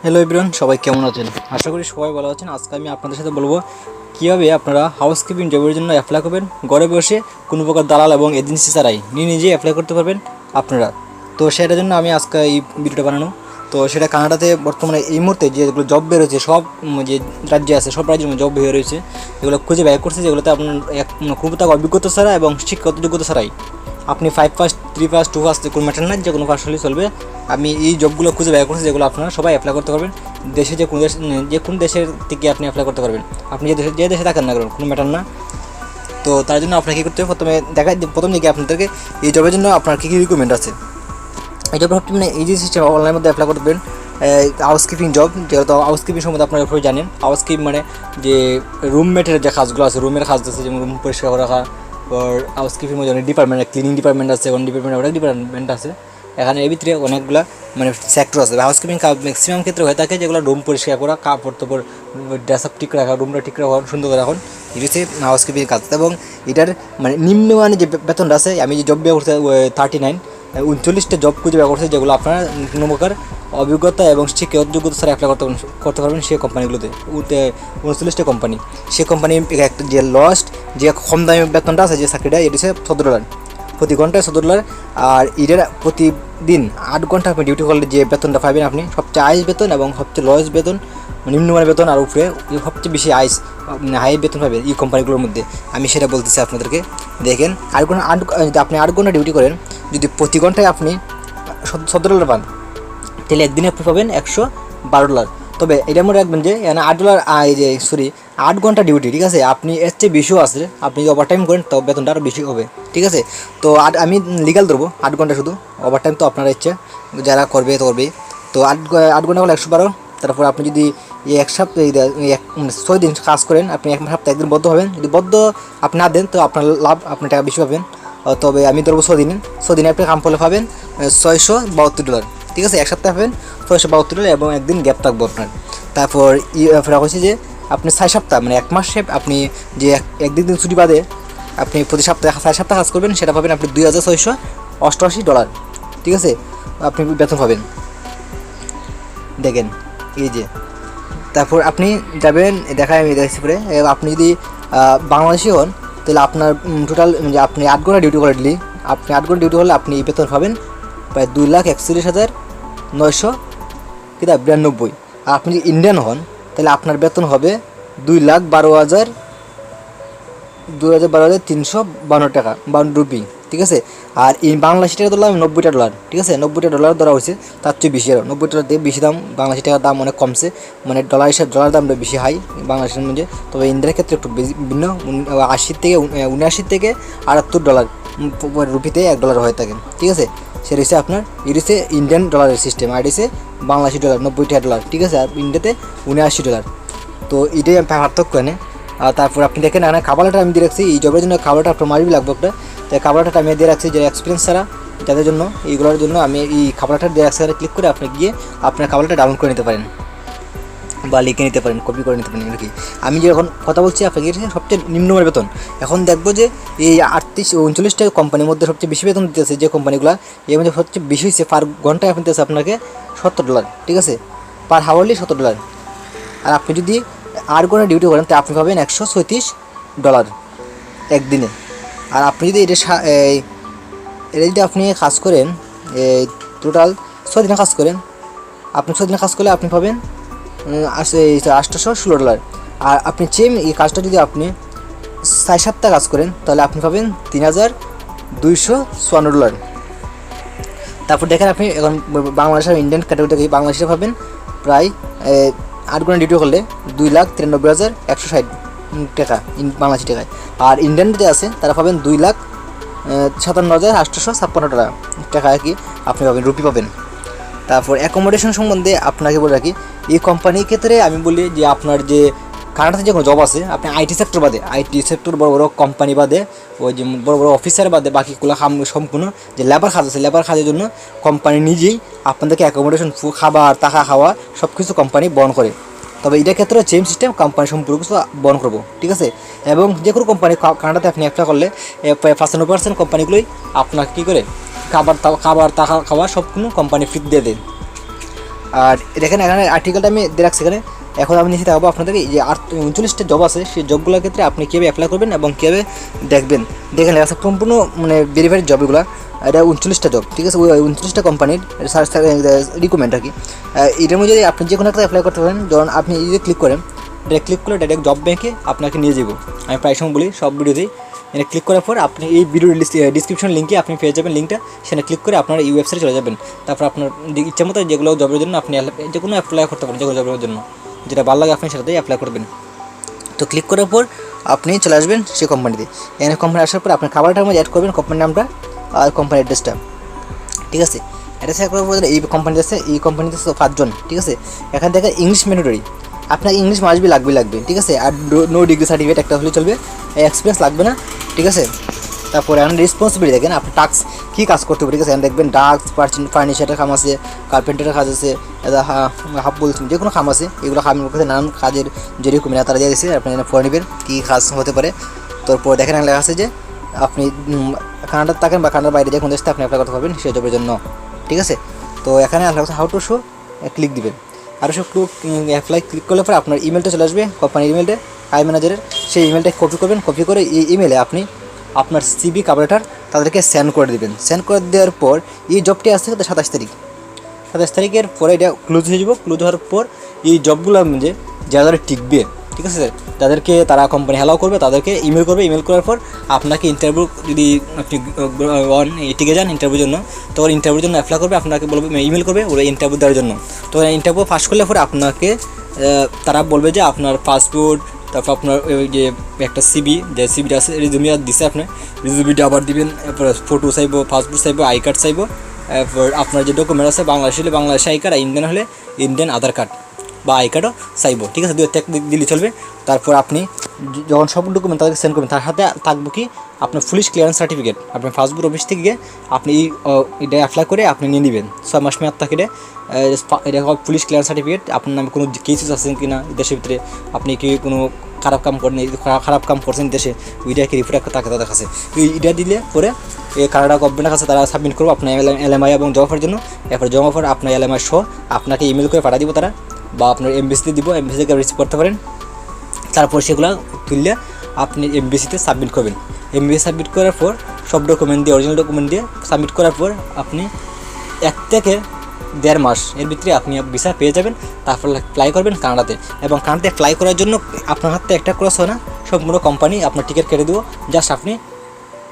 Hello everyone, সবাই কেমন আছেন? আশা করি সবাই ভালো আছেন। আজকে আমি আপনাদের সাথে বলবো কীভাবে আপনারা হাউসকিপিং জবের জন্য অ্যাপ্লাই করবেন ঘরে বসে, কোনো প্রকার দালাল এবং এজেন্সি ছাড়াই নিজেই অ্যাপ্লাই করতে পারবেন আপনারা। তো সেটার জন্য আমি আজকে এই ভিডিওটা বানানো। তো সেটা কানাডাতে বর্তমানে এই মুহূর্তে যেগুলো জব বের হয়েছে, সব যে রাজ্যে আছে সব রাজ্যের জব বের হয়েছে, এগুলো খুঁজে বের করছে যেগুলোতে আপনার খুব টাকা অভিজ্ঞতা ছাড়া এবং শিক্ষাগত যোগ্যতা ছাড়াই আপনি 5 পাস 3 পাস 2 পাস কোনো ম্যাটার না, যে কোনো পাস হলেই চলবে। আমি এই জবগুলো খুঁজে বের করছি যেগুলো আপনারা সবাই অ্যাপ্লাই করতে পারবেন। দেশে যে কোনো দেশের থেকে আপনি অ্যাপ্লাই করতে পারবেন, আপনি যে দেশে থাকেন না কারণ কোনো ম্যাটার না। তো তার জন্য আপনাকে কী করতে হবে, প্রথম দিকে আপনাদেরকে এই জবের জন্য আপনার কী কী রিকোয়ারমেন্ট আছে। এই জবটা মানে এই যে সিস্টেম অনলাইনের মধ্যে অ্যাপ্লাই করবেন। হাউসকিপিং জব, যেহেতু হাউসকিপিং সম্বন্ধে আপনারা সবাই জানেন। হাউসকিপিং মানে যে রুমমেটের যে কাজগুলো আছে, রুমের কাজ আছে, যেমন রুম পরিষ্কার করে রাখা। হাউসকিপিং মধ্যে অনেক ডিপার্টমেন্ট, ক্লিনিং ডিপার্টমেন্ট আছে, অনেক ডিপার্টমেন্ট আছে। এখানে এর ভিতরে অনেকগুলো মানে সেক্টর আছে। হাউসকিপিং ম্যাক্সিমাম ক্ষেত্রে হয়ে থাকে যেগুলো রুম পরিষ্কার করা, কাপড় তাপড় ড্রেস আপ ঠিক রাখা, রুমটা ঠিক রাখা, সুন্দর করে রাখুন, এটা হচ্ছে হাউসকিপিং কাজ। এবং এটার মানে নিম্নমানের যে বেতনটা আছে, আমি যে জব বের করতে 39টা জব খুঁজে বের করছে যেগুলো আপনারা কোনো প্রকার অভিজ্ঞতা এবং শিক্ষাগত যোগ্যতা ছাড়া অ্যাপ্লাই করতে পারবেন সেই কোম্পানিগুলোতে। 39টা কোম্পানি, সেই কোম্পানি একটা যে লস্ট যে কম দামি বেতনটা আছে যে চাকরিটা, এটা হচ্ছে $14 প্রতি ঘন্টায় $14। আর এটার প্রতিদিন 8 ঘন্টা আপনি ডিউটি করলে যে বেতনটা পাবেন, আপনি সবচেয়ে হাই বেতন এবং সবচেয়ে লয়েস্ট বেতন, নিম্নমানের বেতন, আর উপরে সবচেয়ে বেশি হাই বেতন পাবেন এই কোম্পানিগুলোর মধ্যে। আমি সেটা বলতেছি আপনাদেরকে। দেখেন, আপনি 8 ঘন্টা ডিউটি করেন, যদি প্রতি ঘন্টায় আপনি $17 পান, তাহলে একদিনে আপনি পাবেন $112। তবে এটা মনে রাখবেন যে এখানে $8 8 ঘন্টা ডিউটি, ঠিক আছে। আপনি এর চেয়ে বেশিও আছে, আপনি যদি ওভারটাইম করেন তো বেতনটা আরও বেশি হবে, ঠিক আছে। তো আমি লিগাল ধরবো 8 ঘন্টা শুধু, ওভারটাইম তো আপনারা ইচ্ছে যারা করবে তো করবেই। তো 8 ঘন্টা হলো 112। তারপর আপনি যদি এক সপ্তাহ 6 দিন কাজ করেন, আপনি এক সপ্তাহে একদিন বদ্ধ হবেন। যদি বদ্ধ আপনি না দেন তো আপনার লাভ, আপনি টাকা বেশি পাবেন। তবে আমি ধরবো 6 দিনে আপনি কাম করলে পাবেন $672, ঠিক আছে। এক সপ্তাহে পাবেন $672 এবং একদিন গ্যাপ থাকবো আপনার। তারপর হচ্ছে যে আপনি 6 সপ্তাহ মানে 1 মাসে আপনি যে একদিন ছুটি বাদে আপনি প্রতি সপ্তাহে 4 সপ্তাহ কাজ করবেন, সেটা পাবেন আপনি $2688, ঠিক আছে। আপনি বেতন পাবেন, দেখেন এই যে। তারপর আপনি যাবেন, আমি দেখছি পরে, আপনি যদি বাংলাদেশি হন তাহলে আপনার টোটাল যে আপনি 8 ঘন্টা ডিউটি করে দিলি, আপনি 8 ঘন্টা ডিউটি করলে আপনি বেতন পাবেন প্রায় 2,41,992। আর আপনি যদি ইন্ডিয়ান হন তাহলে আপনার বেতন হবে 2,12,352 টাকা, 52 রুপি, ঠিক আছে। আর এই বাংলাদেশি টাকা ধরলাম $90, ঠিক আছে। $90 ধরা হয়েছে, তার চেয়ে বেশি আরও $90 দিয়ে বেশি দাম। বাংলাদেশি টাকার দাম অনেক কমছে, মানে ডলার দামটা বেশি হাই বাংলাদেশের মধ্যে। তবে ইন্ডিয়ার ক্ষেত্রে একটু ভিন্ন, 79 থেকে $78 রুপিতে $1 হয়ে থাকে, ঠিক আছে। সেটা হচ্ছে আপনার এটি হচ্ছে ইন্ডিয়ান ডলারের সিস্টেম, আর এটি হচ্ছে বাংলাদেশি ডলার $90, ঠিক আছে। আর ইন্ডিয়াতে $79। তো এটাই পার্থক্য এনে। আর তারপর আপনি দেখেন এখানে খাবারটা আমি দিয়ে রাখছি, এই জবের জন্য খাবারটা আপনার মারবি লাগবে একটা। তাই খাবারটা আমি দিয়ে রাখছি যে এক্সপিরিয়েন্স ছাড়া যাদের জন্য, এইগুলোর জন্য আমি এই খাবারটা দিয়ে রাখছি। ক্লিক করে আপনি গিয়ে আপনার খাবারটা ডাউনলোড করে নিতে পারেন বা লিখে নিতে পারেন, কপি করে নিতে পারেন। এগুলো কি আমি যে এখন কথা বলছি আপনাকে সবচেয়ে নিম্নমানের বেতন। এখন দেখবো যে এই 39টা কোম্পানির মধ্যে সবচেয়ে বেশি বেতন দিতেছে যে কোম্পানিগুলো, এর মধ্যে সবচেয়ে বেশি হচ্ছে পার ঘন্টায় আপনি দিতেছে আপনাকে $70, ঠিক আছে। পার হাওয়ারলি $70। আর আপনি যদি 8 ঘন্টা ডিউটি করেন তা আপনি পাবেন $136 একদিনে। আর আপনি যদি এটা যদি আপনি কাজ করেন টোটাল 6 দিনে কাজ করেন, আপনি 6 দিনে কাজ করলে আপনি পাবেন $816। আর আপনি এই কাজটা যদি আপনি 4 সপ্তাহ কাজ করেন তাহলে আপনি পাবেন $3,254। তারপর দেখেন আপনি এখন বাংলাদেশের ইন্ডিয়ান ক্যাটাগরিতে বাংলাদেশে পাবেন প্রায় 8 ঘন্টা ডিউটি করলে 2,93,160 টাকা বাংলাদেশি টাকায়। আর ইন্ডিয়ান যে আছে তারা পাবেন 2,57,856 টাকা কি আপনি পাবেন, রুপি পাবেন। তারপর অ্যাকোমোডেশন সম্বন্ধে আপনাকে বলে রাখি, এই কোম্পানির ক্ষেত্রে আমি বলি যে আপনার যে কানাডাতে যে কোনো জব আছে, আপনি আইটি সেক্টর বড় বড় কোম্পানি বাদে, ওই যে বড় বড় অফিসার বাদে বাকিগুলো সম্পূর্ণ যে লেবার কাজ আছে, লেবার কাজের জন্য কোম্পানি নিজেই আপনাদেরকে অ্যাকোমোডেশন, খাবার, টাকা খাওয়া সব কিছু কোম্পানি বহন করে। তবে এটার ক্ষেত্রে সেম সিস্টেম, কোম্পানি সম্পূর্ণ কিছু বহন করবো, ঠিক আছে। এবং যে কোনো কোম্পানি কানাডাতে আপনি অ্যাপ্লাই করলে 95% কোম্পানিগুলোই আপনাকে কী করে খাবার টাকা খাওয়া সব কোনো কোম্পানি ফ্রি দিয়ে দেন। আর দেখেন এখানে আর্টিকেলটা আমি দিয়ে রাখছি এখানে। এখন আমি নিচে দেখাবো আপনাদেরকে যে 39টা জব আছে, সেই জবগুলোর ক্ষেত্রে আপনি কীভাবে অ্যাপ্লাই করবেন এবং কীভাবে দেখবেন। দেখেন লেখা আছে সম্পূর্ণ মানে ভেরিফাইড জব এগুলো। এটা 39টা জব, ঠিক আছে, ওই 39টা কোম্পানির রিকমেন্ড আর কি। এটার মধ্যে আপনি যে কোনো একটা অ্যাপ্লাই করতে পারেন। যেমন আপনি এই যে ক্লিক করেন, এটা ক্লিক করলে ডাইরেক্ট জব ব্যাংকে আপনাকে নিয়ে যাবো। আমি প্রায় সময় বলি সব ভিডিওতেই, এখানে ক্লিক করার পর আপনি এই ভিডিও ডিসক্রিপশন লিঙ্কে আপনি পেয়ে যাবেন লিঙ্কটা, সেখানে ক্লিক করে আপনার এই ওয়েবসাইটে চলে যাবেন। তারপর আপনার ইচ্ছা মতো যেগুলো জবের জন্য আপনি যে কোনো অ্যাপ্লাই করতে পারেন, যে কোনো জবের জন্য যেটা ভালো লাগে আপনি সেটাতেই অ্যাপ্লাই করবেন। তো ক্লিক করার পর আপনি চলে আসবেন সেই কোম্পানিতে। এখানে কোম্পানি আসার পর আপনার খাবারটার মধ্যে অ্যাড করবেন কোম্পানির নামটা আর কোম্পানির অ্যাড্রেসটা, ঠিক আছে। অ্যাড্রেস অ্যাড করার পর এই কোম্পানিতে আছে, এই কোম্পানিতে 5 জন, ঠিক আছে। এখান থেকে ইংলিশ ম্যান্ডেটরি, আপনার ইংলিশ মাসবি লাগবে, ঠিক আছে। আর নো ডিগ্রি সার্টিফিকেট একটা হলে চলবে, এক্সপিরিয়েন্স লাগবে না, ঠিক আছে। তারপরে এখন রেসপন্সিবিলিটি দেখেন আপনি টাস্ক কী কাজ করতে হবে, ঠিক আছে। এখন দেখবেন ডাস্ক ফার্নিচারের কাম আছে, কার্পেন্টারের কাজ আছে, হাফ বলছেন যে কোনো কাম আছে। এগুলো কামের কাছে নানান কাজের যে রিকমেন্ড তারা দিয়ে দিয়েছে, আপনি এখানে পড়ে নেবেন কী কাজ হতে পারে। তারপর দেখেন লেখা আছে যে আপনি কানাডার থাকেন বা কানাডার বাইরে যে কোনো দেশে আপনি অ্যাপ্লাই করতে পারবেন সেই জবের জন্য, ঠিক আছে। তো এখানে হাউ টু শো ক্লিক দিবেন। আর সব অ্যাপ্লাই ক্লিক করলে পরে আপনার ইমেলটা চলে আসবে, কোম্পানির ইমেলটা হাই ম্যানেজারের। সেই ইমেলটা কপি করবেন, কপি করে এই ইমেলে আপনি আপনার সিভি কভার লেটার তাদেরকে সেন্ড করে দেবেন। সেন্ড করে দেওয়ার পর এই জবটি আসছে 27 তারিখের পরে এটা ক্লোজ হয়ে যাব। ক্লোজ হওয়ার পর এই জবগুলোর মধ্যে যারা টিকবে, ঠিক আছে, তাদেরকে তারা কোম্পানি অ্যালাউ করবে, তাদেরকে ইমেল করবে। ইমেল করার পর আপনাকে ইন্টারভিউ, যদি আপনি টিকে যান ইন্টারভিউর জন্য, তখন ইন্টারভিউর জন্য অ্যাপ্লাই করবে, আপনাকে বলবে ইমেল করবে ওরা ইন্টারভিউ দেওয়ার জন্য। তো ইন্টারভিউ পাস করলে পরে আপনাকে তারা বলবে যে আপনার পাসপোর্ট, তারপর আপনার ওই যে একটা সিবি, যে সিবিটা আছে রিজুমি দিছে আপনার রিজুমিটা আবার দিবেন। এরপর ফটো চাইবো, পাসপোর্ট চাইবো, আই কার্ড চাইবো। এরপর আপনার যে ডকুমেন্ট আছে বাংলাদেশ হলে বাংলাদেশি আই কার্ড, আর ইন্ডিয়ান হলে ইন্ডিয়ান আধার কার্ড বা আই কার্ডও চাইবো, ঠিক আছে। 2 একটা দিলে চলবে। তারপর আপনি যখন সব ডকুমেন্ট তাদেরকে সেন্ড করবেন, তার সাথে থাকবো কি আপনার পুলিশ ক্লিয়ারেন্স সার্টিফিকেট। আপনার পাসপোর্ট অফিস থেকে গিয়ে আপনি এটা অ্যাপ্লাই করে আপনি নিয়ে নেবেন। 6 মাস মেয়াদ থাকে এটা পুলিশ ক্লিয়ারেন্স সার্টিফিকেট। আপনার নামে কোনো কেসেস আছেন কি না দেশের ভিতরে, আপনি কি কোনো খারাপ কাম করেন, খারাপ কাম করছেন দেশে, ওইটা কি রিপোর্ট থাকে তাদের কাছে। এটা দিলে পরে এই কানাডা গভর্নমেন্টের কাছে তারা সাবমিট করবো আপনার এলএমআই এবং জমা করার জন্য। এরপর জমা করে আপনার এলএমআই সহ আপনাকে ইমেল করে পাঠিয়ে দিব তারা, বা আপনার এমবিসিতে দিব, এমবিসি থেকে রিসিভ করতে পারেন। তারপর সেগুলো তুললে আপনি এমবিসিতে সাবমিট করবেন। এমবিসি সাবমিট করার পর সব ডকুমেন্ট দিয়ে, অরিজিনাল ডকুমেন্ট দিয়ে সাবমিট করার পর আপনি 1 থেকে 1.5 মাস এর ভিতরে আপনি ভিসা পেয়ে যাবেন। তারপর ফ্লাই করবেন কানাডাতে, এবং কানাডাতে ফ্লাই করার জন্য আপনার হাতে একটা ক্রস হয় না, সম্পূর্ণ কোম্পানি আপনার টিকিট কেটে দেবো। জাস্ট আপনি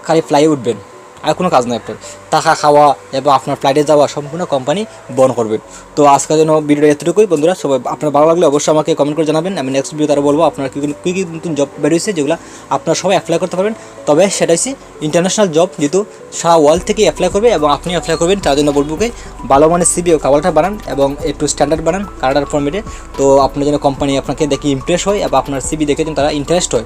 খালি ফ্লাইয়ে উঠবেন, আর কোনো কাজ নয়। আপনার টাকা খাওয়া এবং আপনার ফ্লাইটে যাওয়া সম্পূর্ণ কোম্পানি বহন করবে। তো আজকের জন্য ভিডিওটা এতটুকুই বন্ধুরা। সবাই আপনার ভালো লাগলে অবশ্যই আমাকে কমেন্ট করে জানাবেন। আমি নেক্সট ভিডিও তারা বলবো আপনার কী কী নতুন জব বেরিয়েছে যেগুলো আপনারা সবাই অ্যাপ্লাই করতে পারবেন। তবে সেটা হচ্ছে ইন্টারন্যাশনাল জব, যেহেতু সারা ওয়ার্ল্ড থেকে অ্যাপ্লাই করবে এবং আপনি অ্যাপ্লাই করবেন, তার জন্য বলবো কি ভালো মানের সিভি ও কাভারটা বানান এবং একটু স্ট্যান্ডার্ড বানান কানাডার ফর্মেটে। তো আপনার জন্য কোম্পানি আপনাকে দেখে ইমপ্রেস হয় এবং আপনার সিভি দেখে যেন তারা ইন্টারেস্ট হয়।